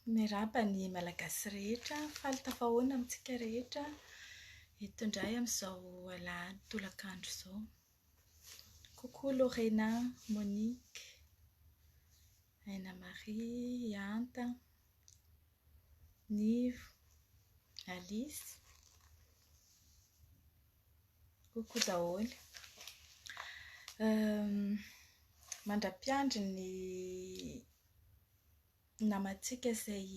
Miarahaba ny malagasy rehetra, faly tafahoana amintsika rehetra. Eto indray amin'izao alahady tolakandro izao. Coucou Lorena, Monique, Aina Marie, Anta, Nivo, Alice. Coucou daholo. Mandra-piandry ny namantsika izay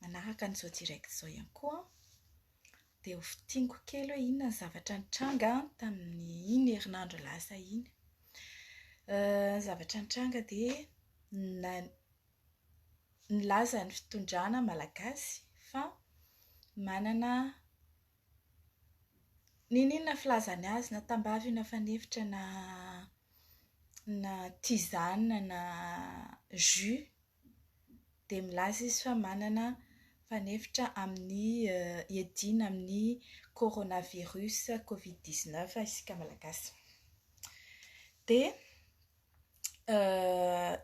manaraka an'izao direct izao ihany koa. Dia hovitiniko kely hoe inona ny zavatra nitranga tamin'ny herinandro lasa iny. Zavatra nitranga dia nilaza ny fitondrana malagasy fa manana ninona filazany azy na tambavy na fanefitra na tisane na jus dia milaza izy fa manana fanefitra amin'ny hiadiana amin'ny coronavirus Covid-19 isika malagasy. Dia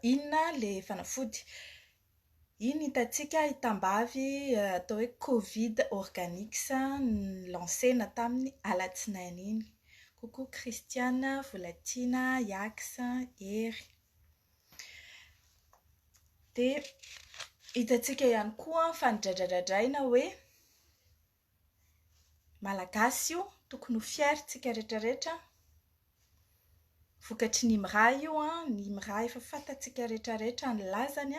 inona ilay fanafody? Iny hitantsika hitambavy atao hoe Covid Organix lancena tamin'ny alatsinainy iny. Coucou Christiane, Volatina, Yax, Ery. Dia hitantsika ihany koa fa nidradradradraina hoe malagasy io, tokony ho fierintsika rehetrarehetra. Vokatry ny Nimra io, ny Nimra efa fantatsika rehetrarehetra ny lazany.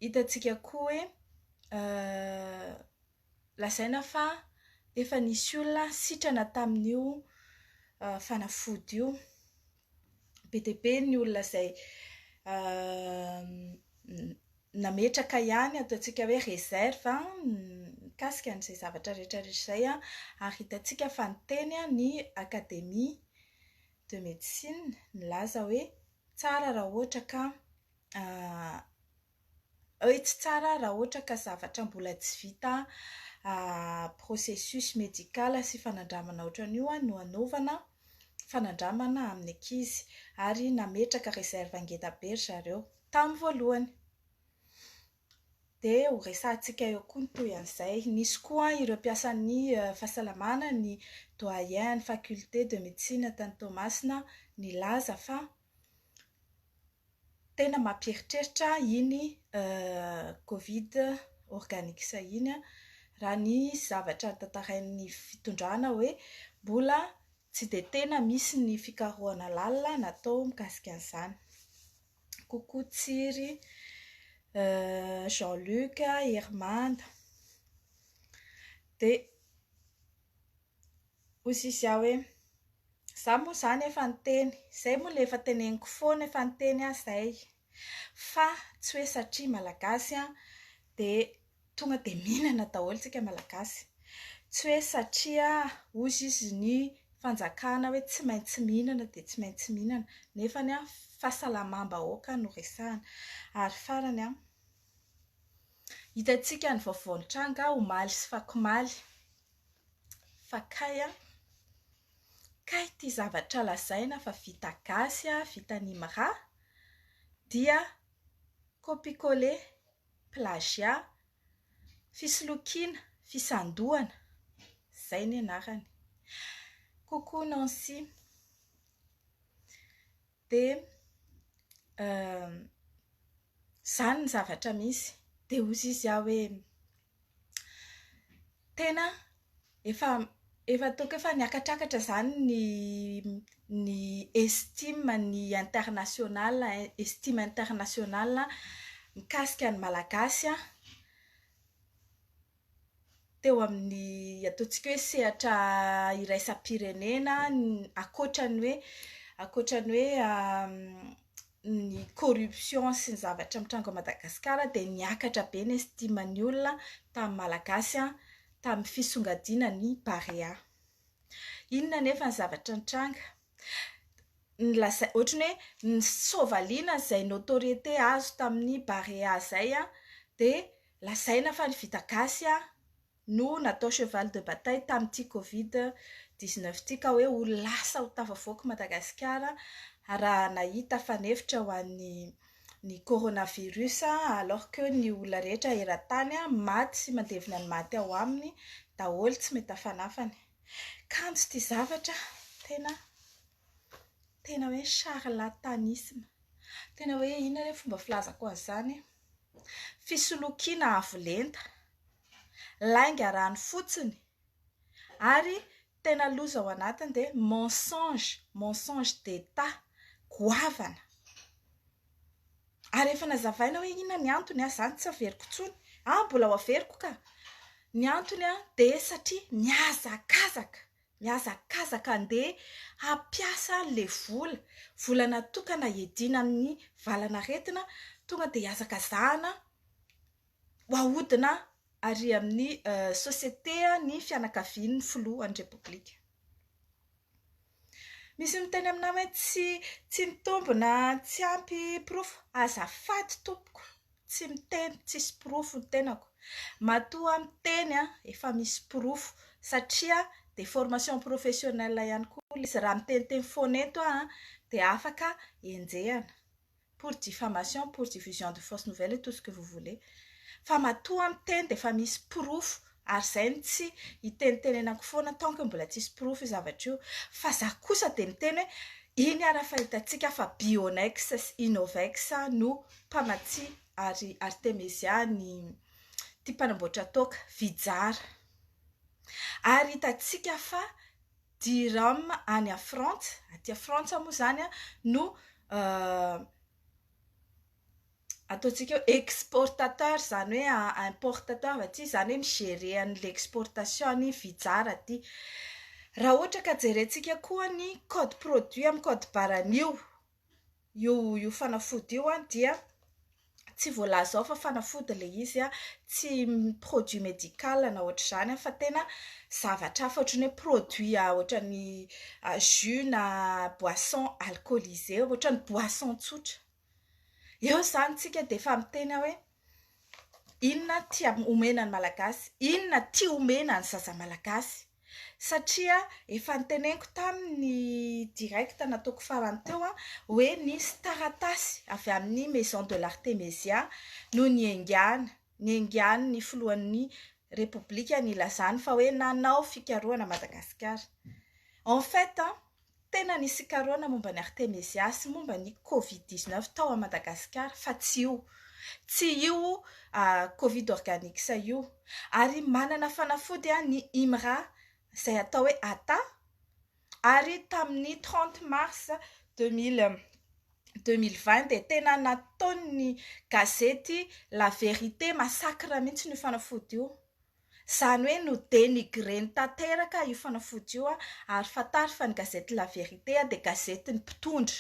Hitantsika koa hoe lazaina fa efa nisy olona sitrana tamin'io fanafody io. Be dia be ny olona izay nametraka ihany, ataontsika hoe réserve mikasika an'izay zavatra rehetrarehetra izay. Ary hitantsika fa niteny ny Académie de Médecine nilaza hoe tsara raha ohatra ka tsy tsara raha ohatra ka zavatra mbola tsy vita processus médical sy fanandramana ohatran'io no anaovana fanandramana amin'ny ankizy, ary nametraka réserve ngeda be ry zareo tamin'ny voalohany. Dia ho resahantsika eo koa ny toy an'izay. Nisy koa ireo mpiasan'ny fahasalamana, ny doyen ny faculté de médecine tany Toamasina nilaza fa tena mampieritreritra iny Covid Organix iny raha ny zavatra tantarain'ny fitondrana hoe mbola tsy dia tena misy ny fikarohana lalina natao mikasika an'izany. Coucou Tsiry, Jean-Luc, Hermanda. Dia hozy izy aho hoe izaho moa izany efa niteny, izay moa ilay efa teneniko foana efa niteny izay, fa tsy hoe satria malagasy dia tonga dia mihinana daholo isika malagasy. Tsy hoe satria hozy izy ny fanjakana hoe tsy maintsy mihinana dia tsy maintsy mihinana, nefany fahasalamam-bahoaka no resahana. Ary farany hitantsika ny vaovao nitranga omaly sy fakomaly. Fa kay ity zavatra lazaina fa vita gasy, vita Nimra dia copie-coller, plagiat, fisolokiana, fisandohana. Izay ny anarany. Coucou Nancy. Dia izany ny zavatra misy. Dia hozy izy aho hoe tena efa toaka efa niakatrakatra izany ny estime ny international, estime international mikasika ny malagasy teo amin'ny ataontsika hoe sehatra iraisam-pirenena, akoatran'ny hoe ny corruption sy ny zavatra mitranga Madagasikara dia niakatra be ny estiman'ny olona tamin'ny malagasy tamin'ny fisongadiana ny Barea. Inona nefa ny zavatra nitranga? Ohatran'ny hoe ny sovaliana izay notoriété azo tamin'ny Barea izay dia lazaina fa ny vita gasy no natao cheval de bataille tamin'ity Covid-19 ity, ka hoe ho lasa ho tafavoaka Madagasikara raha nahita fanevitra ho ny coronavirus alors que ny olona rehetra eran-tany maty sy mandevina ny maty ao aminy daholo tsy mety hafanafany. Kanto ty zavatra tena hoe charlatanisme, tena hoe inona re fomba filazako azy zany, fisolokiana avolenta, lainga rano fotsiny, ary tena loza ao anatiny dia mensonge d'état, goavana. Ary efa nazavaina hoe inona ny antony zany tsy averiko intsony, mbola ho averiko ka. Ny antony dia satria mihazakazaka andeha hampiasa le vola natokana hiadiana amin'ny valanaretina, tonga dia hiazakazahana wahodina ary amin'ny société ny fianakavian'ny filohan'ny repoblika. Misy miteny amina hoe tsy mitombona tsy ampy pirofo, azafady tompoko, tsy miteny tsisy pirofo ny tenako. Matoa miteny efa misy pirofo satria de formation professionnelle ihany koa izy, raha miteniteny foana eto dia afaka enjehana pour diffamation, pour diffusion de fausses nouvelles et tout ce que vous voulez. Fa matoa miteny dia efa misy pirofo, ary zay ny tsy hitenitenenako foana tant que mbola tsisy pirofo zavatra io. Fa za kosa dia miteny hoe iny ara fahitantsika fa Bionex sy Inovex no mpamatsy ary Artemisia ny ty mpanamboatra toaka vijara. Ary hitantsika fa Diram any a Frantsa, aty Frantsa moa zany no ataontsika hoe exportateur, zany hoe importateur aty, zany hoe migérer an'ilay exportation ny vijara aty. Raha ohatra ka jerentsika koa ny code produit amin'ny code baran'io io fanafody io dia tsy voalaza ao fa fanafody le izy tsy produit médical na ohatr'izany fa tena zavatra hafa ohatran'ny hoe produit ohatran'ny jus na boisson alcoolisé, ohatran'ny boisson tsotra. Eo zany tsika dia efa miteny hoe inona tia omena ny malagasy, inona tia omena ny zaza malagasy. Satria efa niteneniko tamin'ny direct nataoko farany teo hoe nisy taratasy avy amin'ny maison de l'Artemisia no niaingana ny filohan'ny repoblika nilazany fa hoe nanao fikarohana Madagasikara. En fait tena nisy ikarohana momba ny Artemisia sy momba ny Covid-19 tao a Madagasikara, fa tsy io Covid organique sa io. Ary manana fanafody ny IMRA izay atao hoe ata, ary tamin'ny 30 mars 2020 dia tena nataony gazety La Vérité masakra mihitsy ny fanafody io, izany hoe no dénigreny tanteraka io fanafody io ary fantary fa ny gazety La Vérité dia gazety ny mpitondra,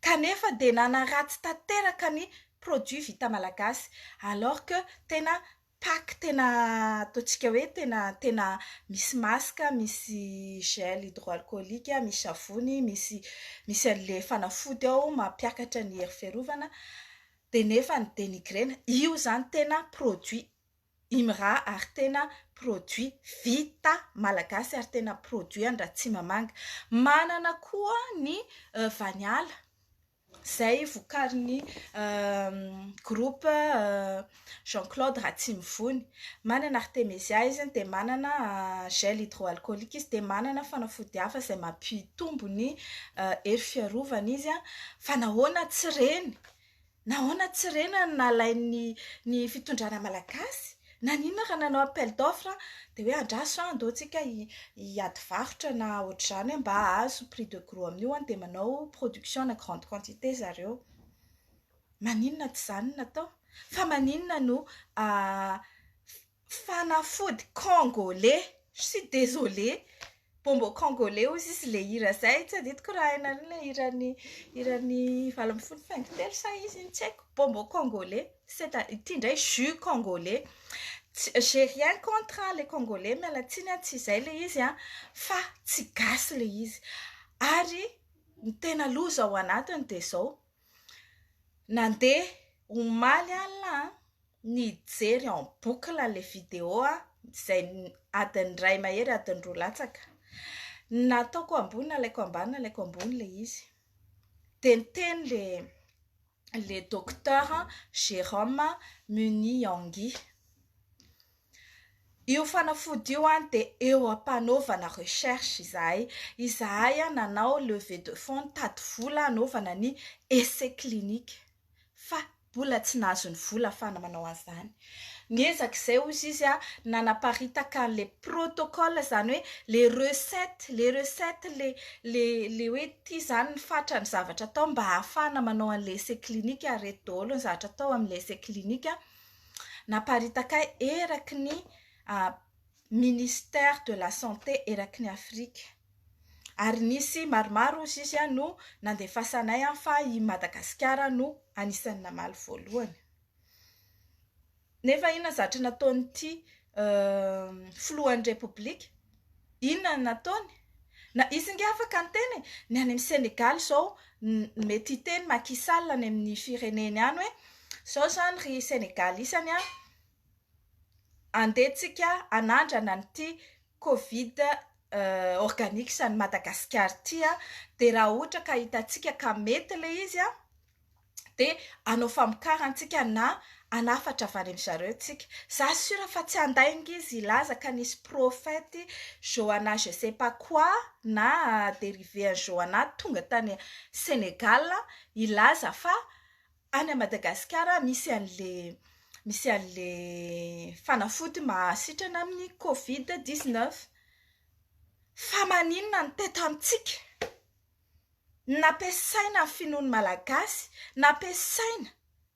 kanefa dia nanaratsy tanteraka ny produit vita malagasy, alors que tena ataontsika hoe tena misy masque, misy gel hydroalcoolique, misy savony, misy an'le fanafody ao mampiakatra ny hery fiarovana, dia nefa ny dénigrena. Io zany tena produit IMRA ary tena produit vita malagasy ary tena produit Andratsimamanga. Manana koa ny Vaniala izay vokarin'ny groupe Jean-Claude Ratsimivony. Manana Artemisia izy dia manana gel hydroalcoolique izy, dia manana fanafody hafa izay mampitombo ny hery fiarovana izy. Fa nahoana tsy reny nalain'ny fitondrana malagasy, nanina raha nanao appel d'offre dia hoe andraso andehantsika hiady varotra na ohatr'izany mba azo prix de gros amin'io dia manao production na grande quantité zareo. Maninona tsy zany natao? Fa maninona no fanafody congolais, je suis désolée, bombo congolais hozy izy le hira zay, tsy aditiko raha hainareo le hiran'ny valo amby folo faingo telo sa izy tsy haiko, bombo congolais, ity indray jus congolais. J'ai rien contre les congolais, mialatsiny tsy izay le izy fa tsy gasy le izy. Ary ny tena loza ao anatiny dia zao, nandeha omaly alina nijery en boucle le vidéo izay adiny ray mahery adiny roa latsaka, nataoko ambony nalaiko ambany nalaiko ambony le izy. Tenteny le docteur Jérôme Muniangi. Io fanafody io dia eo ampanaovana recherche izahay nanao levée de fonds tady vola anaovana ny essai clinique fa mbola tsy nahazo ny vola afahana manao an'izany. Niezaka izay ozy izy nanaparitaka le protocole zany hoe les recettes le hoe ty zany ny fatra ny zavatra atao mba ahafahana manao an'le essai clinique arety daholo ny zavatra atao amin'le essai clinique. Naparitaka eraky ny ministère de la santé eraky ny Afrique. Ary nisy maromaro ozy izy no nandefasanay fa i Madagasikara no anisan'ny namaly voalohany. Nefa inona zavatra nataonyty filohan'ny République? Inona nataony? Na izy nge afaka anteny ny any amin'ny Sénégal zao mety hiteny Macky Sall any amin'ny fireneny any hoe zao zany ry Sénégalisany andetsika anandrana nyty Covid organique sany Madagasikara ty de raha ohatra ka hitatsika ka mety le izy de anao famokarantsika na anafatra avy any zareo tsika. Za sura fa tsy andainga izy ilaza ka nisy prophète Johanna je sais pas quoi na dérivé Johanna tonga tany Sénégal ilaza fa any Madagasikara misy an'le fanafody mahasitrana amin'ny Covid-19. Fa maninona ny teto amintsika? Nampiasaina ny finoany malagasy, nampiasaina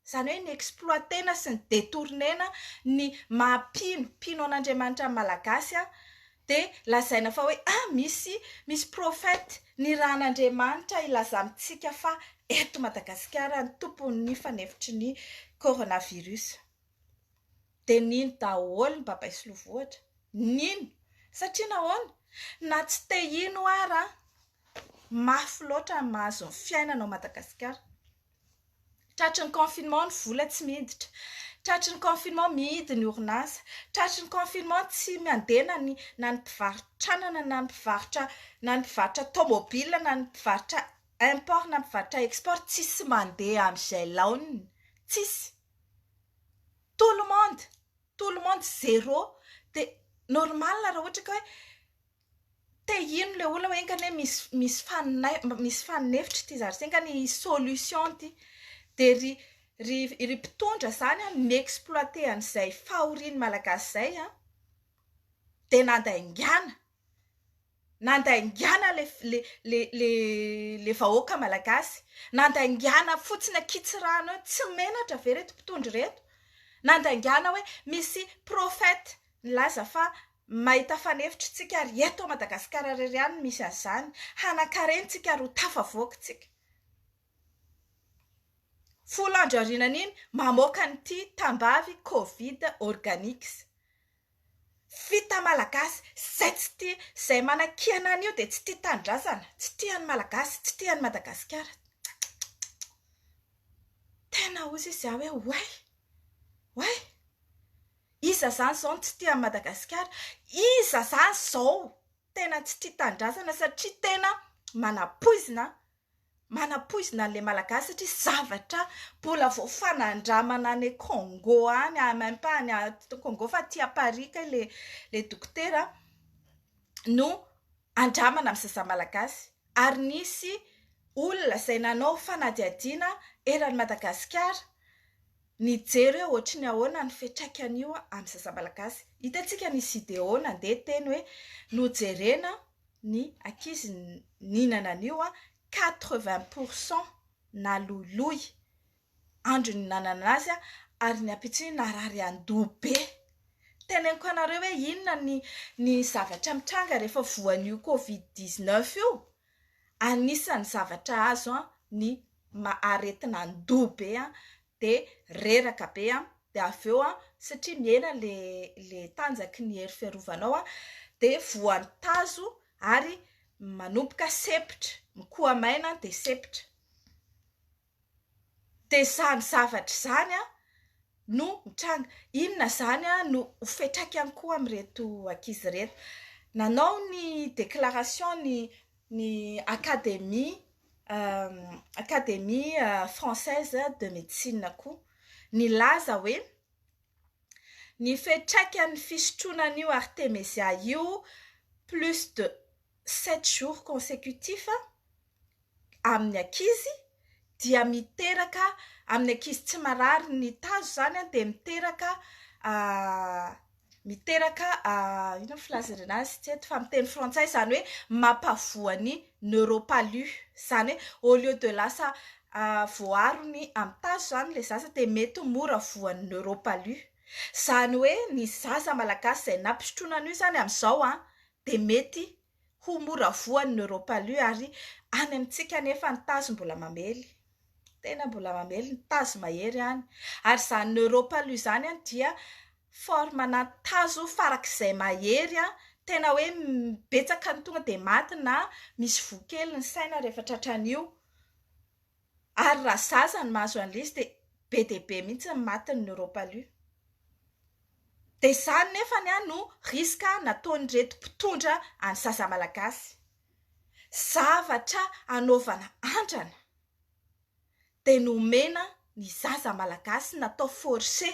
zany hoe ny exploitena sy ny détournena ny mampino an'Andriamanitra malagasy de lazaina fa hoe misy prophète ny ran'Andriamanitra ilaza amintsika fa eto Madagasikara ny tompon'ny fanefitry ny coronavirus. De nino daholo ny baba sy lovoatra? Nino? Satria nahoana? Na tsy te ino ara mafy loatra ny mahazo ny fiainana ao Madagasikara. Tratry ny confinement ny vola tsy miditra, tratry ny confinement mihidy ny orinasa, tratry ny confinement tsy mandena na ny mpivarotranana na ny mpivarotra tomobile na ny mpivarotra import na mpivarotra export tsisy mandeha amin'izay laoniny, tsisy. Tout le monde zéro. De normal raha ohatra ka hoe te ino le olona hoe engany misy fanefitra ty zary engany solution ty de ry mpitondra zany mi-exploiter an'izay fahoriany malagasy zay de nandaingana le vahoaka malagasy, nandaingana fotsiny akitsirano tsy menatra ve reto mpitondra reto, nandaingana hoe misy prophète nilaza fa mahita fanefitra tsika ary eto Madagasikara rery any misy an'izany, hanakarentsika ro tafavoakitsika. Folo andro aorianany iny mamoaka nyty tambavy Covid organique. Vita malagasy zay tsy tia, zay manakiana an'io de tsy tia tandrazana, tsy tia ny malagasy, tsy tia ny Madagasikara. Tena ozy izy hoe way iza zany zao tsy tia Madagasikara, iza zany zao tena tsy tia tandrazana satria tena manapoizina le malagasy satria zavatra mbola vao fanandramana any Congo any Congo fa tia parika le dokotera no andramana amin'ny sasa malagasy. Ary nisy olona izay nanao fanadihadiana eran'ny Madagasikara nijery hoe ohatry ny ahoana ny fiantraikan'io amin'ny sasa malagasy. Hitantsika nisy vidéo nandeha teny hoe nojerena ny ankizy nihinana an'io 80% naloloy andro ny nanana azy ary ny ampitsiny narary andoha be. Teneniko anareo hoe inona ny zavatra mitranga rehefa voan'io Covid-19 io? Anisan'ny zavatra azo ny aretina andoha be de reraka be de avy eo satria miena le tanjaky ny hery fiarovanao de voan'ny tazo ary manomboka sepitra, mikoa maina de sepitra. De zany zavatra zany no mitranga. Inona zany no fetraky ihany koa amin'reto ankizy reto. Nanao ny déclaration ny académie Académie française de médecine koa nilaza hoe ny fiantraikan'ny fisotroanan'io artémisia io plus de 7 jours consécutifs amin'ny ankizy dia miteraka amin'ny ankizy tsy marary ny tazo zany a de miteraka ino filaza anazy tsy eto fa amin'ny teny frantsay zany hoe mampavoany neuropalu zany hoe au lieu de lasa voarony amin'ny tazo zany le zaza de mety mora voan'ny neuropalu zany hoe ny zaza malagasy zay nampisotroana an'io zany amin'izao a de mety ho mora voan'ny neuropalu ary any amintsika nefa ny tazo mbola mamely tena mbola mamely ny tazo mahery any ary zany neuropalu zany a dia formana tazo farak'izay mahery a tena hoe betsaka ny tonga de maty na misy vokely ny saina rehefa tratran'io ary raha zaza ny mahazo an'izy de be mihitsy ny maty ny neuropalu de zany nefa ny no riska nataon'ireto mpitondra any zaza malagasy zavatra anaovana andrana de nomena ny zaza malagasy natao forcé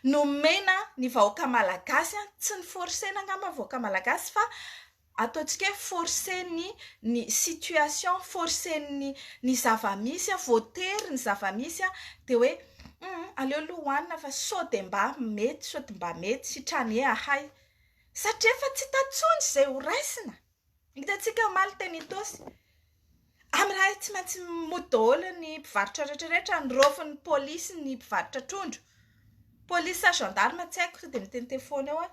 nomena ny vahoaka malagasy tsy ny forcena angamba vahoaka malagasy fa ataontsika forcé ny situation forcé ny zavamisy voatery ny zavamisy de hoe aleo aloha hoanina fa sao de mba mety sitrany ahay satria fa tsy tatsony zay ho raisina hitantsika maly teny itosy amin'ny raha tsy maintsy mody daholo ny mpivarotra rehetrarehetra ny rofin'ny polisy ny mpivarotra trondro polisy sa gendarme tsy haiko so de miteny telefony eo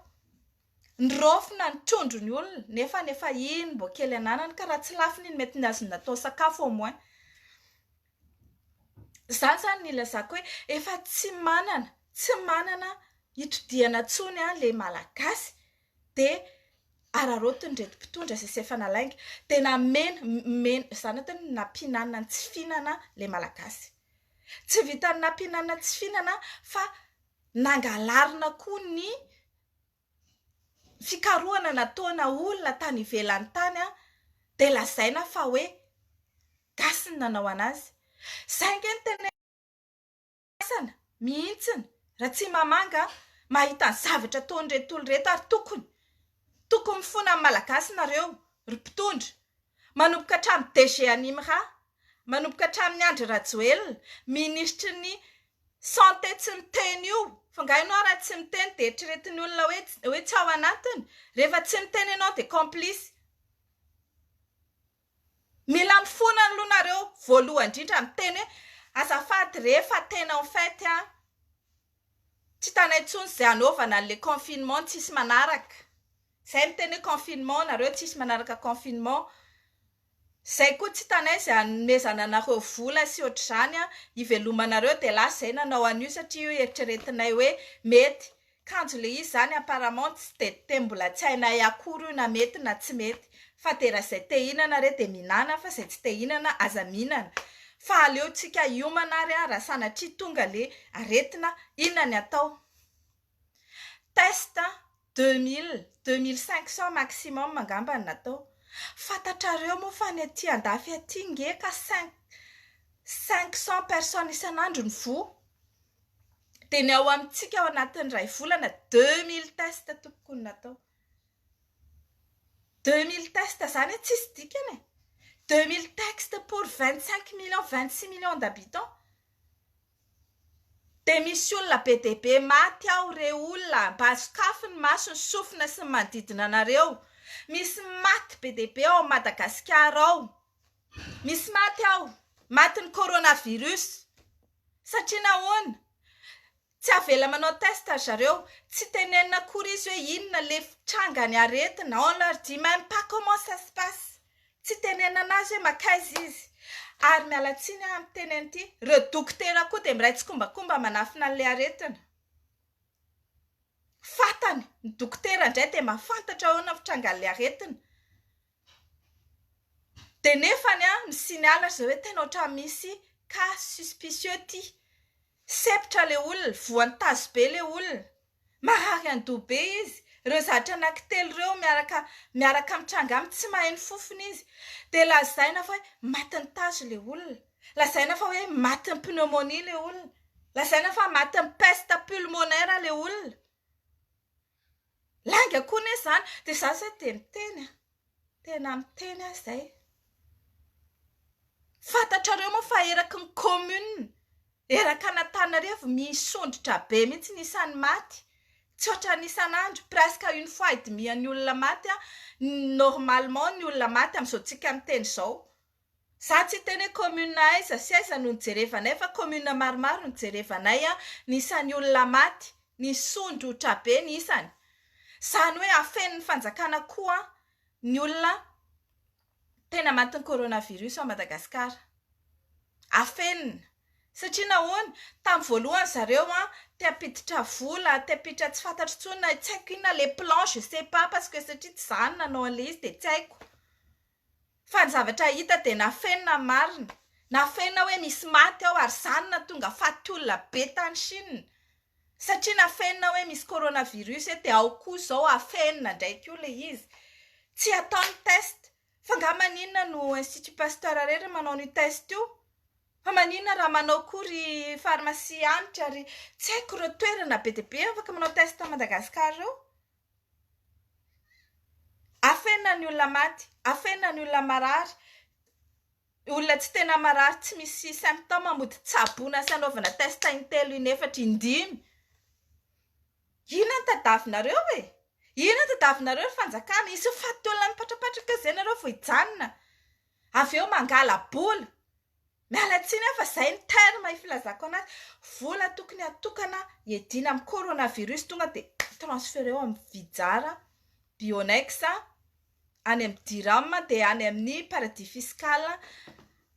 ny rofina ny trondro ny olona nefa iny mbo kely ananany ka raha tsy lafiny iny mety ny azony natao sakafo au moins zany zany ny ilazako hoe efa tsy manana itodiana tsony le malagasy de ararotiny reto mpitondra zay efa nalainga de namena zany atao nampinana ny tsy fihinana le malagasy tsy vitany nampinana tsy fihinana fa nangalarina koa ny fikarohana nataona olona tany ivelany tany de lazaina fa hoe gasy ny nanao anazy saingy ny tena mihitsiny raha tsy mamanga mahita ny zavatra ataon'ireto olo reto ary tokony mifona amin'ny malagasy nareo ry mpitondra manomboka hatramin'ny DG Animera manomboka hatramin'ny Andry Rajoelina ministry ny santé tsy miteny io fa nga ianao raha tsy miteny de eritreretin'ny olona hoe tsy ao anatiny rehefa tsy miteny ianao de complice mila mifona ny lonareo voalohany indrindra miteny hoe azafady rehefa tena en fait tsy tanay intsony zay anaovana le confinement tsisy manaraka zay miteny confinement nareo tsisy manaraka confinement zay koa tsy tanay zay anomezana anareo vola sy ohatr'izany ivelomanareo de la zay nanao an'io satria io eritreretinay hoe mety kanjo le izy zany apparemment tsy de mbola tsy hainay akory io na mety na tsy mety fa de raha zay te hinana re de minana fa zay tsy te hinana aza minana fa aleotsika hiomana ary raha sanatria tonga le aretina inona ny atao test 2500 maximum angamba ny natao fantatrareo moa fa ny aty andafy aty ngeka 500 personnes isan'andro ny vo de ny ao amintsika ao anatin'ny ray volana 2000 test tokony natao 2000 test zany tsisy dikany 2000 textes pour 25 millions 26 millions d'habitants de misy olona be de be maty ao re olona mba sokafo ny maso ny sofina sy ny manodidina anareo misy maty be de be ao Madagasikara ao misy maty ao maty ny coronavirus satria nahoana tsy avela manao test zareo tsy tenenina akory izy hoe inona le trangany aretina on leur dit même pas comment ça se passe tsy tenenina anazy hoe makaizy izy ary mialatsiny amin'ny teneny ity reo dokotera koa de miray tsikombakomba manafina an'le aretina fatany ny dokotera indray de mahafantatra ahoana fitrangan'le aretina de nefany misiniala zay hoe tena ohatran misy cas suspicieux ty sepitra le olona voan'ny tazo be le olona marary andoha be izy Ireo zatra anankitelo ireo miaraka mitranga amin'ny tsy maheno fofona izy. Dia lazaina fa hoe maty ny tasy ilay olona. Lazaina fa hoe maty ny pneumonie ilay olona. Lazaina fa maty ny peste pulmonaire ilay olona. Langa koa ne izany. Dia za izay dia miteny. Tena miteny aho izay. Fantatrareo moa fa eraky ny commune. Eraky Antananarivo misondrotra be mihitsy ny isan'ny maty. Tsy ohatran isan'andro, presque une fois et demie ny olona maty normalement ny olona maty amin'izao tsika miteny izao. Za tsy teny commune aiza sy aiza no nijerevanay fa commune maromaro nijerevanay ny isan'ny olona maty, nisondrotra be ny isany. Zany hoe afen'ny fanjakana koa ny olona tena maty ny coronavirus ao Madagasikara. Afenina. Satria nahoana tamin'ny voalohany zareo te hampiditra vola, te hampiditra tsy fantatro intsony, tsy haiko inona les plans, je sais pas parce que satria tsy izany nanao an'ilay izy dia tsy haiko. Fa ny zavatra hita dia nafenina marina. Nafenina hoe misy maty ao ary izany nahatonga faty olona be tany Chine. Satria nafenina hoe misy coronavirus dia ao koa izao afenina ndraiky io ilay izy. Tsy atao ny test. Fa nga maninona no Institut Pasteur rehetra manao ny test io? Fa maninona raha manao kory pharmacie antitra ary tsy haiko ireo toerana be dia be afaka manao test à Madagasikara ireo. Afenina ny olona maty, afenina ny olona marary. Olona tsy tena marary, tsy misy symptôme mody tsaboana sy anaovana test intelo inefatra indimy. Inona no tadavinareo e? Inona no tadavinareo ny fanjakana? Isy faty olona mipatrapatraka izay nareo vao hijanona. Avy eo mangala bola. Miala tsiny fa izay ny terme ifilazako anazy. Vola tokony atokana hiadiana amin'ny coronavirus tonga dia transfereo amin'ny Vijara, Bionex, any amin'ny Diram dia any amin'ny paradis fiscal,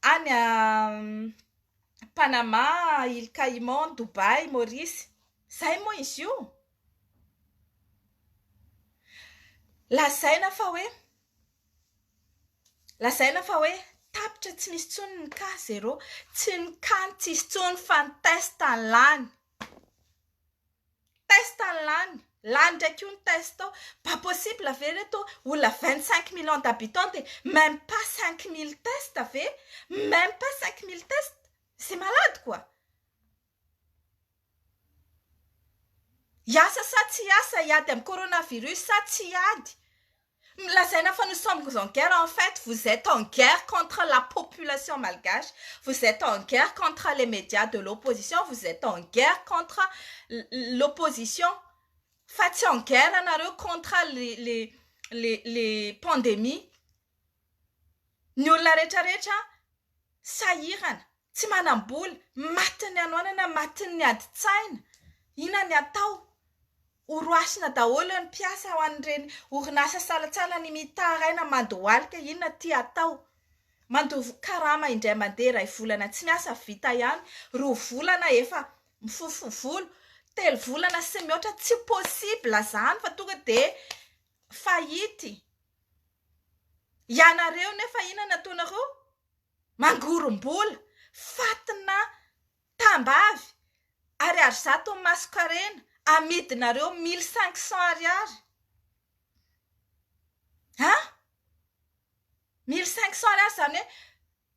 any Panama, Île Caïman, Dubai, Maurice. Izay moa izy io. Lazaina fa hoe tapitra tsy misy tsony ny ka zéro, tsy ny kany tsy misy tsony fa ny test lany. Test lany. Lany ndraiky io ny test ao. Pas possible ave reto olona 25 millions d'habitants dia même pas 5000 tests ave. Même pas 5000 tests. C'est malade quoi. Iasa sa tsy iasa hiady amin'ny coronavirus sa tsy hiady. Lazaina fa nous sommes en guerre. En fait, vous êtes en guerre contre la population malgache. Vous êtes en guerre contre les médias de l'opposition. Vous êtes en guerre contre l'opposition. Faites en guerre anareo contre les pandémies. Ny olona rehetrarehetra sahirana, tsy manam-bola, matiny anoanana, matiny ny adi-tsaina. Inona ny atao? Oroasina daholo ny mpiasa ho an'ireny orinasa salatsala ny mitaraina mandohalika. Inona ty atao? Mandovo karama indray mandeha iray volana tsy miasa vita ihany. 2 volana efa mifofu volo. 3 volana sy mihoatra tsy possible zany fa tonga dia fahity. Ianareo nefa inona nataonareo? Mangorom-bola, fatina tambavy, ariary zato ny masokarena. Amidinareo 1500 ariary. 1500 ariary zany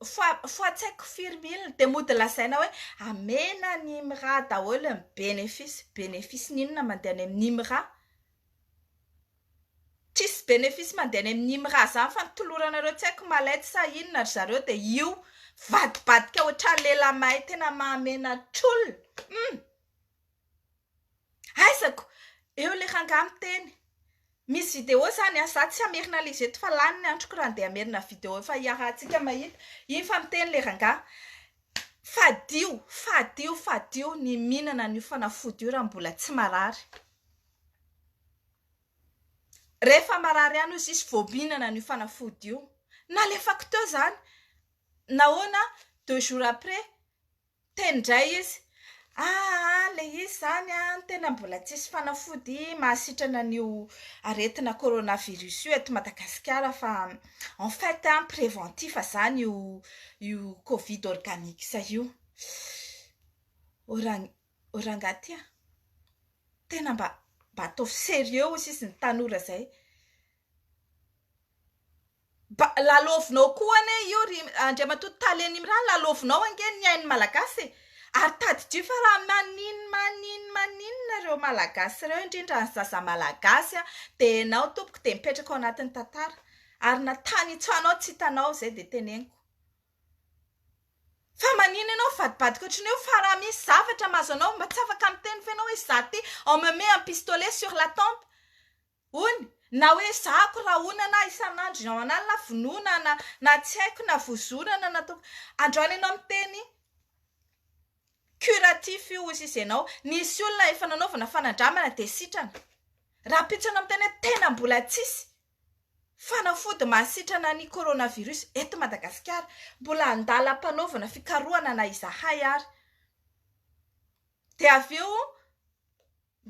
hoe fois tsy haiko firy milina dia mody lazaina hoe amena ny IMRA daholo ny bénéfice. Bénéfice ninona mandeha any amin'ny IMRA? Tsisy bénéfice mandeha any amin'ny IMRA zany fa nitoloranareo tsy haiko malady sa inona ry zareo dia io vadibadika ohatran'ny lehilahy tena mahamena trolo. Aizako, eo le rangahy miteny. Misy vidéo zany za tsy amerina le izy eto fa lany ny androko raha andeha amerina vidéo fa hiarahantsika mahita. Iny fa miteny le rangahy. Fadio ny mihinana ny fanafody io raha mbola tsy marary. Rehefa marary ihany izy vao mihinana ny fanafody io. Nalefako teo zany. Nahoana 2 jours après tendray izy. Le izy zany tena mbola tsisy fanafody mahasitrana an'io aretina coronavirus io eto Madagasikara fa en fait préventif zany io Covid organique sa io. Orangaty tena mba mba ataovy sérieux hozy izy ny tanora zay. Lalaovinao koa ane io Andriamatoa taleny raha lalaovinao ange ny hain'ny malagasy ary tadidio fa raha maninona reo malagasy reo indrindra ny zaza malagasy de enao tompoko de mipetraka ao anatin'ny tantara ary na tany itsoanao tsy hitanao zay de teneniko fa manina ianao vadibadika ohatran'io fa raha misy zavatra mahazo anao mba tsy afaka miteny fenao hoe za ty on me met un pistolet sur la tempe ony na hoe zako raha onana isan'andro ao anany na vonona na tsy haiko na vozonana natao androany ianao miteny curatif io ozy izy ianao nisy olona efa nanaovana fanandramana de sitrana raha pitsanao miteny hoe tena mbola tsisy fanafody mahasitrana ny coronavirus eto Madagasikara mbola andalam-panaovana fikarohana na izahay ary de avy eo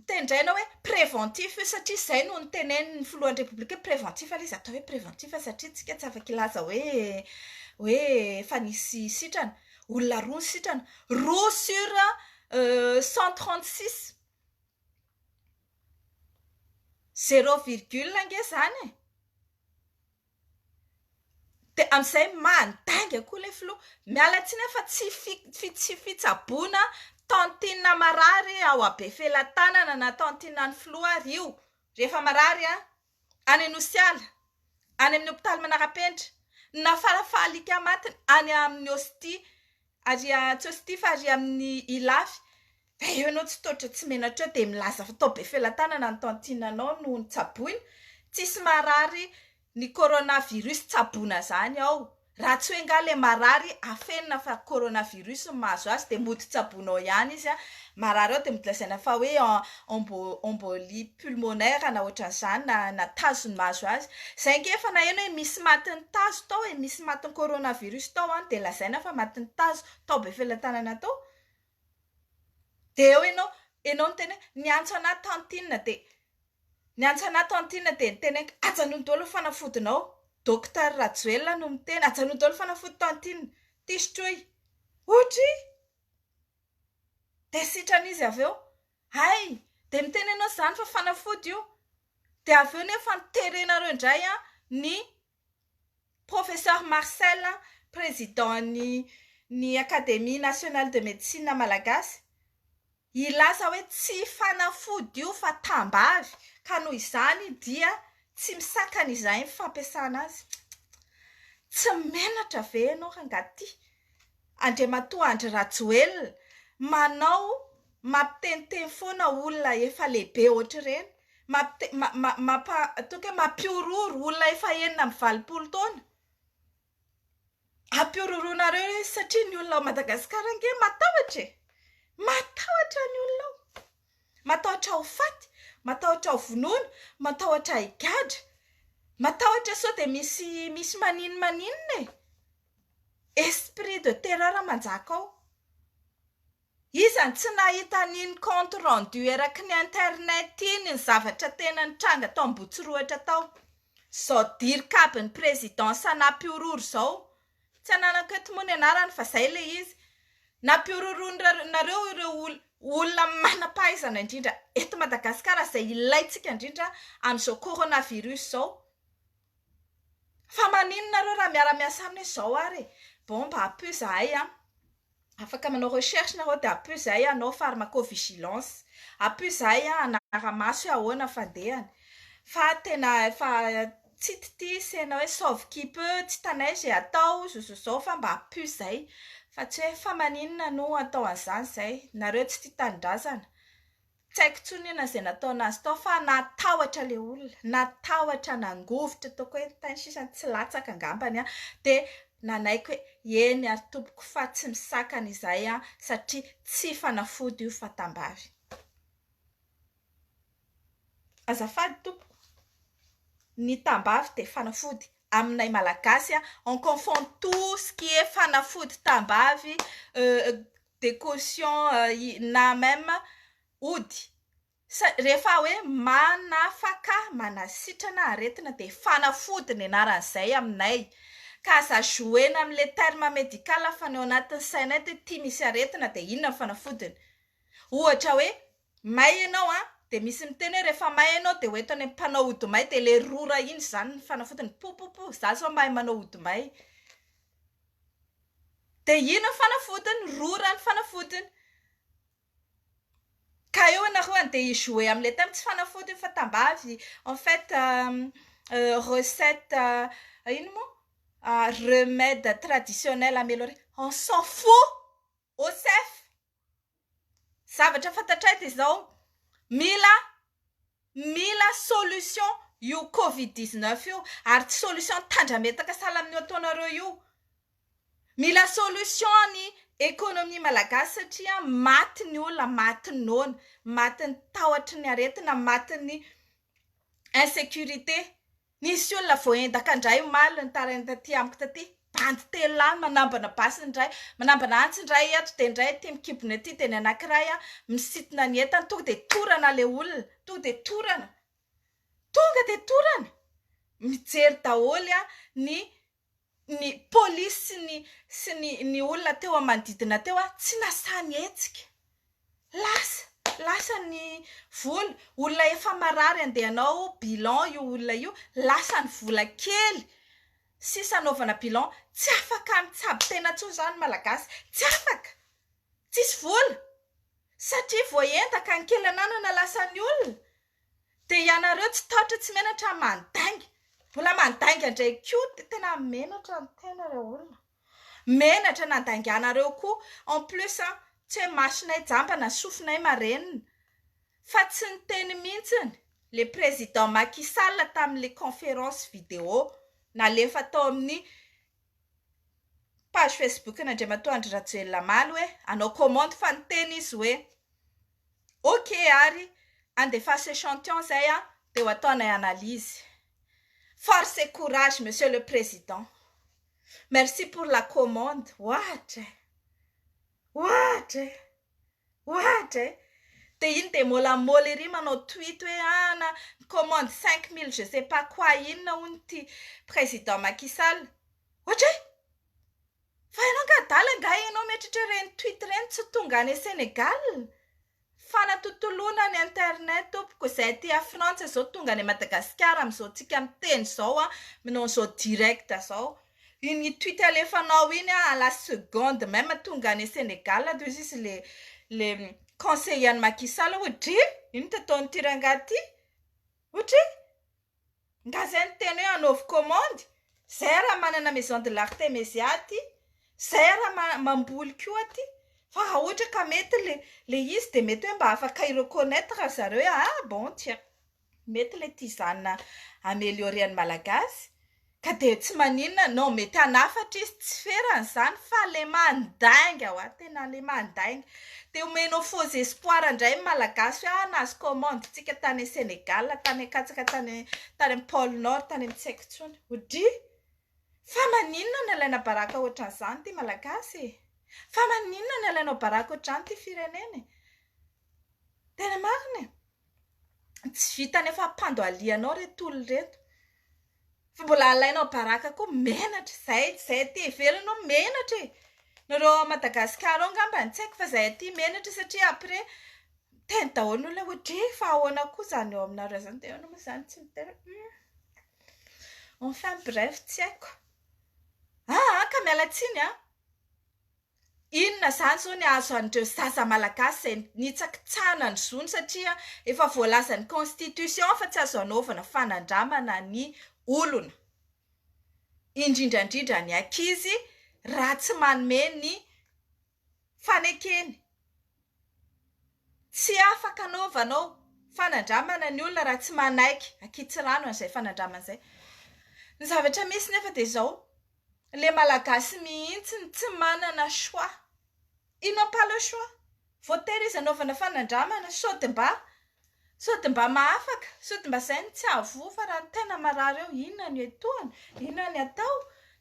tendraina hoe préventif satria zay no nitenen'ny filohan'ny République préventif izy atao hoe préventif satria tsika tsy afaka ilaza hoe fa nisy sitrana olona roa ny sitrana roa sur 136 0,, nge zany de am'izay mandanga koa le filoha miala tsiny fa tsy fitsaboana tantina marary ao Abefilatanana na tantina ny filoha ary io rehefa marary any Anosiala any amin'ny hôpitaly Manarapenitra na farafalika matiny any amin'ny Ostia ary tsy Ostia fa ary amin'ny Ilafy eo ianao tsy totra tsy menatra de milaza fa tao Abefilatanana ny tantinanao no ny tsaboina tsisy marary ny coronavirus tsaboina zany ao raha tsy hoe nga le marary afenina fa coronavirus mahazo azy de mody tsaboinao ihany izy marary ao de mody lazaina fa hoe embolie pulmonaire na ohatran'izany na tazony mahazo azy zay nge efa na eno hoe misy matin'ny tazo tao hoe misy matin'ny coronavirus tao de lazaina fa matin'ny tazo tao Abefilatanana tao de eo enao niteny niantso ana tantinina de niantso ana tantinina de niteny ajanony daholo fanafodinao Docteur Rajoelina no miteny ajanony daholo fanafody tantinina tistroy otry de sitran'izy avy eo hay de miteny ianao zany fa fanafody io de avy eo nefa niterenareo indray ny professeur Marcel président ny Académie nationale de médecine malagasy ilaza hoe tsy fanafody io fa tambavy ka noho izany dia tsy misakana izay fampiasana azy tsy menatra ve ianao rangaty Andriamatoa Andry Rajoelina manao mampiteniteny foana olona efa lehibe ohatra ireny toka mampiororo olona efa 9 taona ampiororonareo satria ny olona ao Madagasikara nge matahotra ny olona ao matahotra ho faty matahotra ho vonoina matahotra higadra matahotra sao de misy maninona esprit de terreur manjaka ao izany tsy nahita niny compte rendu eraky ny internet iny ny zavatra tena nitranga tao Ambohitsirohatra tao zao dirikabin'ny président sanampiororo zao tsy ananako eto moa ny anarany fa zay le izy nampiororonareo ireo olona manam-pahaizana indrindra eto Madagasikara zay ilaitsika indrindra amin'izao coronavirus zao fa maninonareo raha miara-miasa aminy zao ary bon mba ampy zahay afaka manao recherche nareo de ampy zahay anao pharmacovigilance ampy zahay anaramaso hoe ahoana fandehany fa tena fa tsy titisy hoe sauve qui peut tsy tanay zay atao zao fa mba ampy zay fa tsy hoe fa maninona no atao an'izany zay nareo tsy tia tanindrazana tsy haiko tsonina zay nataona azy tao fa natahotra le olona natahotra nangovitra toko hoe tany sisany tsy latsaka angambany de nanaiko hoe eny ary tompoko fa tsy misakana izay satria tsy fanafody io fa tambavy azafady tompoko ny tambavy de fanafody aminay malagasy on confond tout ce qui est fanafody tambavy décoction na même ody rehefa hoe manafaka manasitrana aretina de fanafody ny anaran'izay aminay ka aza joena am'le terme médical fa ny ao anatin'ny sainay de tia misy aretina de inona ny fanafodiny ohatra hoe may ianao dia misy miteny hoe rehefa may ianao dia hoentany mpanao odimay dia le rora iny izany ny fanafotony popopo za sao mahay manao odimay dia ino ny fanafotony rora ny fanafotony ka eo ianareo andeha hijouer amin'ilay tamy tsy fanafody fa tambavy en fait recette ino moa remède traditionnel amélioré on s'en fout osef zavatra fantatray dia izao mila solution io covid-19 io ary tsy solution tandrametaka sahala amin'ny ataonareo io mila solution ny économie malagasy satria maty ny olona maty ny noana maty ny tahotra ny aretina maty ny insécurité nisy olona voaendaka indray omaly ny tarainy taty amiko taty bandy telo manambana basy indray manambana antsy indray ato dia indray ty mikibona aty dia ny anankiray misitona ny entany tonga dia torana le olona tonga dia torana mijery daholy ny polisy sy ny olona teo amanodidina teo tsy nasany hetsika lasa ny vola olona efa marary andehanao bilan io olona io lasa ny vola kely sisa anaovana bilan tsy afaka mitsabo tena tsoa zany malagasy tsy afaka tsisy vola satria voaendaka ny kely ananana lasa ny olona dia ianareo tsy tahotra tsy menatra mandainga mbola mandainga indray koa tena menatra ny tena ireo olona menatra nandainganareo koa en plus tsy hoe masonay jambana sofinay marenina fa tsy niteny mihitsiny le président Macky Sall tamin'le conférence vidéo nalefa tao amin'ny page Facebook n'Andriamatoandry Rajoelina hoe anao commande fa niteny izy hoe ok ary andefasa échantillon zay dia ho ataonay analyse. Force et courage, monsieur le président. Merci pour la commande. Ohatra. Dia iny dia molamola ery manao tweet hoe na commande 5000 je sais pas quoi inona hono ty président Macky Sall. Ohatra fa ianao ngadala nga ianao metritra reny tweet reny tsy tonga any Sénégal. Fanatotoloana ny internet tompoko izay aty a Frantsa zao tonga any Madagasikara amin'izao tsika miteny zao minao zao direct zao iny tweet alefanao iny à la seconde même tonga any Sénégal de izy le conseiller ny Macky Sall ohatra iny tataony tiranga ty ohatra nga zay ny teny hoe anaovy commande zay raha manana maison de l'Artemisia ty zay raha mamboly koa ty fa raha ohatra ka mety le izy dia mety hoe mba afaka i-reconnaître zareo hoe bon tiens mety le ty zany améliorer ny malagasy ka dia tsy maninona non mety hanafatra izy tsy ferany zany fa le mandainga tena le mandainga dia omenao faux espoir indray malagasy hoe nahazo commande tsika tany Sénégal tany akatsaka tany amin'ny pôle nord tany amin'ny tsy haiko intsony hodry fa maninona ny alaina baraka ohatran'izany ty malagasy fa maninona ny alainao baraka ohatrany ty firenena tena marina tsy vita nefa ampandoalianao reto olona reto fa mbola alainao baraka koa menatra zay ty hevelanao menatra nareo Madagasikara ao ngamba tsy haiko fa zay aty menatra satria après teny daholo olona ohatra fa ahoana koa zany eo aminareo zany dia moa zany tsy miteny enfin bref tsy haiko ka miala tsiny inona zany zao ny azo an'ireo zaza malagasy izay nitsakitsana ny zony satria efa voalaza ny constitution fa tsy azo anaovana fanandramana ny olona indrindrandrindra ny ankizy raha tsy manome ny fanekeny tsy afaka anaovanao fanandramana ny olona raha tsy manaiky ankitsy rano an'izay fanandramana izay ny zavatra misy nefa dia izao le malagasy mihitsy tsy manana choix ils n'ont pas le choix voatery izy anaovana fanandramana sody mba mahafaka sody mba zay ny tsy avoa fa raha tena marary eo inona ny etoana inona ny atao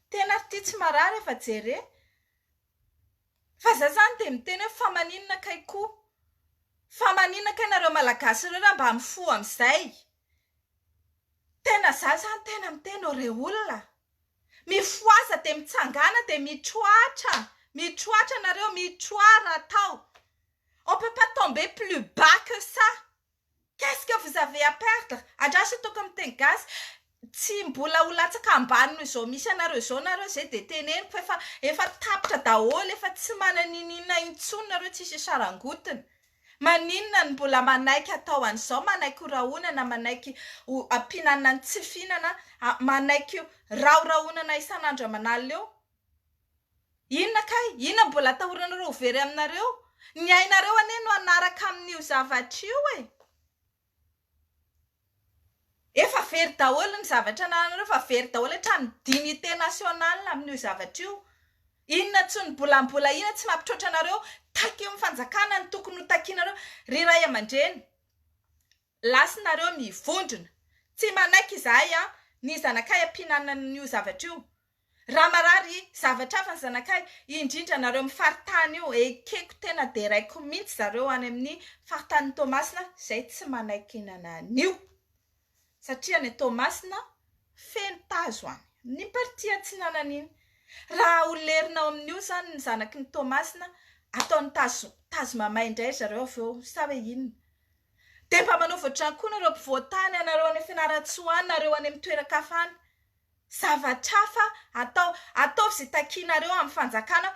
tena ty tsy marary efa jere fa za zany dia miteny hoe fa maninona kay koa fa maninona kay nareo malagasy ireo raha mba mifo amin'izay tena za zany tena miteny ore olona mifoaza dia mitsangana dia mitroatra nareo mitroara atao on peut pas tomber plus bas que ça Qu'est-ce que vous avez à perdre? Andraso toko amin'ny teny gasy, tsy mbola ho latsaka ambany noho izao misy anareo zao nareo zay de teneniko efa tapitra daholo, efa tsy mananinina intsony nareo, tsisy sarangotiny. Maninona ny mbola manaiky atao an'izao, manaiky horaonana, manaiky ampinana ny tsy fihinana, manaiky rahoraonana isan'andro aman'alina eo. Inona kay? Inona mbola atahoranareo ho very aminareo? Ny ainareo anie no anaraka amin'io zavatra io e. Efa very daholo ny zavatra ananareo, efa very daholo hatramin'ny dignité nationale amin'io zavatra io. Inona tsony mbola inona tsy mampitroatra anareo? Takeo amin'ny fanjakana ny tokony ho takianareo. Ry ray aman-dreny, lasinareo mivondrona. Tsy manaiky izahay ny zanakay ampinana n'io zavatra io. Raha marary zavatra hafa ny zanakay, indrindra nareo mifaritany io, ekeko tena de raiko mihitsy zareo any amin'ny faritany Tomasina, zay tsy manaiky hinana an'io. Satria ny Tomasina feno tazo any. Ny partia tsy nanan'iny. Raha ho lerinao amin'io zany ny zanaky ny Tomasina, ataony tazo mamaindray zareo avy eo, sa hoe inona. De mba manao voatrano koa nareo mpivoatany, anareo any Fianaratsoa, nareo any amin'ny toeran-kafana. Zavatra hafa atao zay takianareo amin'ny fanjakana.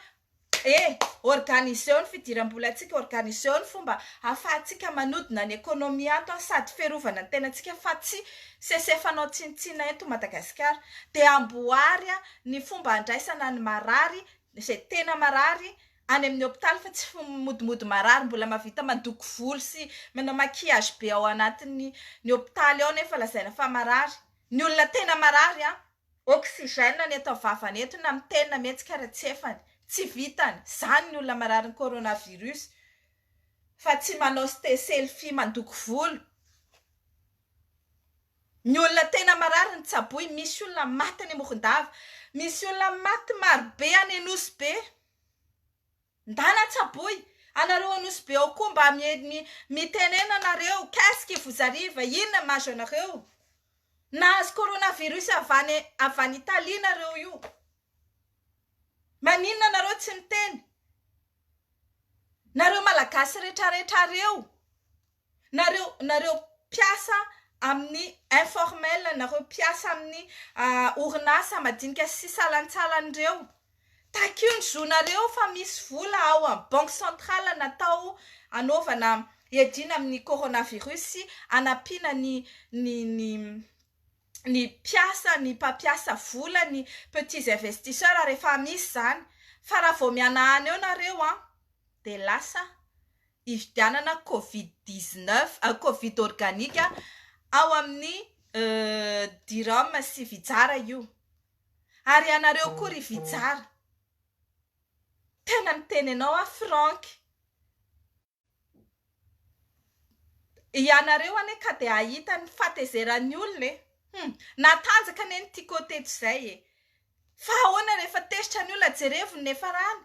Organiseo ny fidiram-bolantsika, organiseo ny fomba ahafahantsika manodina ny ekônomia ato, sady fiarovana ny tenantsika, fa tsy sesefanao tsinitsina eto Madagasikara. De amboary ny fomba andraisana ny marary, izay tena marary any amin'ny hôpitaly, fa tsy modimody marary mbola mavita mandoko volo sy manao maquillage be ao anatin'ny hôpitaly ao nefa lazaina fa marary. Ny olona tena marary oxygène ny atao vavany eto na mitenina mihetsika raha tsy vitany. Zany ny olona marary ny coronavirus, fa tsy manao selfie mandoko volo. Ny olona tena marary ny tsaboy, misy olona maty any Morondava, misy olona maty marobe any Anosy-be. Ndana tsaboy, anareo Anosy-be ao koa mba mitenena anareo, qu'est-ce qui vous arrive, inona mahazo anareo? Nahazo coronavirus avy any Italie nareo io. Maninona nareo tsy miteny? Nareo malagasy rehetrarehetra reo. Nareo piasa amin'ny informel, nareo piasa amin'ny orinasa madinika sy salantsalan'ireo. Takio ny zonareo fa misy vola ao amin'ny banque centrale natao anaovana hiadina amin'ny coronavirus sy anampiana ny piasa, ny mpampiasa vola, ny petits investisseurs rehefa misy zany. Fa raha vao mianahany eo nareo de lasa hividianana Covid-19, Covid organique ao amin'ny dirham sy vitsara io. Ary anareo koa ry vitsara, tena miteny anao franc. Ianareo ane ka de ahita ny fatezeran'ny olona natanjaka ane ty côté zay fa ahoana rehefa tesitra ny olona jerevony nefa rany,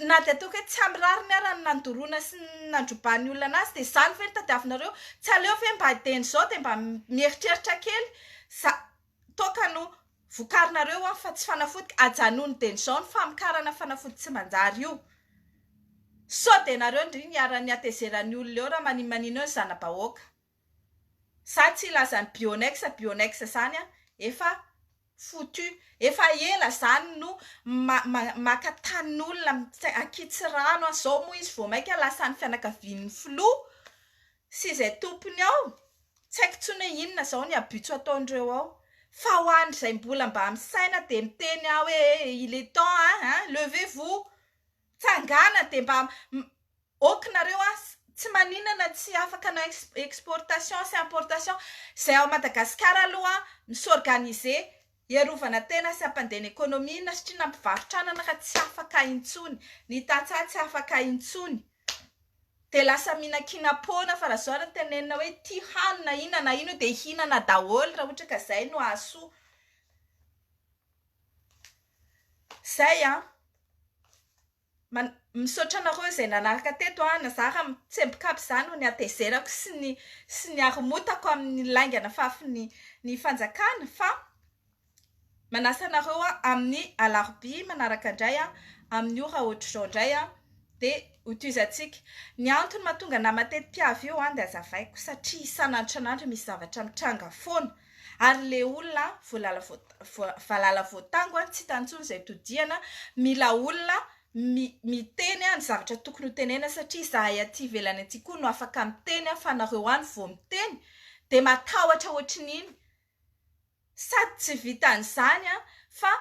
na de ataoko hoe tsy amrariny ara ny nandorona sy nandrobany olona anazy, de zany ve ny tadiavinareo? Tsy aleo ve mba adeny zao de mba mieritreritra kely, tokano vokarinareo fa tsy fanafody, ajanony deny zao ny famokarana fanafody tsy manjary io. Sao de nareo ndry niara-ny atezeran'ny olona eo raha manino eo zana-bahoaka. Sa tsy ilazany Bionex zany efa foutu, efa ela zany no makatan'olona akitsy rano zao moa izy vao maika lasany fianakavian'ny filoha sy izay tompony ao. Tsy haiko tsony hoe inona zao ny abitso ataondreo ao. Fa ho andry izay mbola mba misaina de miteny hoe il est temps, levez-vous, tsangana de mba okinareo tsy maninana, tsy afaka na exportation sy importation zay ao Madagasikara aloha misorganize iarovana tena sy ampandena ekônomia, na satria nampivarotranana ka tsy afaka intsony, ny tantsaha tsy afaka intsony. De lasa mihinan-kinapona fa raha zao ny tenenina hoe ty hanina inona na ino de hinana daholo raha ohatra ka zay no ahasoa. Zay misaotra anareo izay nanaraka teto nazara mitsembok'aby zany no ny atezerako sy ny aromotako amin'ny laingana fafin'ny fanjakana, fa manasa anareo amin'ny alarobia manaraka indray amin'ny ora ohatr'izao indray de hotoizantsika. Ny antony mahatonga na matetim-piavy eo dia azavaiko satria isan'andro misy zavatra mitranga foana. Ary le olona voalala voatango tsy tantsony izay todiana, mila olona miteny ny zavatra tokony ho tenena satria izahay aty ivelany aty koa no afaka miteny fa nareo any vao miteny dia matahotra ohatrin'iny. Sady tsy vitan'izany fa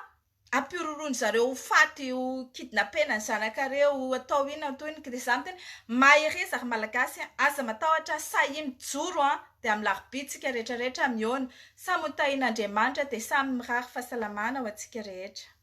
ampiroron zareo ho faty ho kidnappena ny zanakareo atao inona atao inona. Dia izany teny mahery ary malagasy aza matahotra sahy mijoro dia amin'ny larobitsika rehetrarehetra mihaona. Samy ho tahian'Andriamanitra dia samy mirary fahasalamana ho antsika rehetra.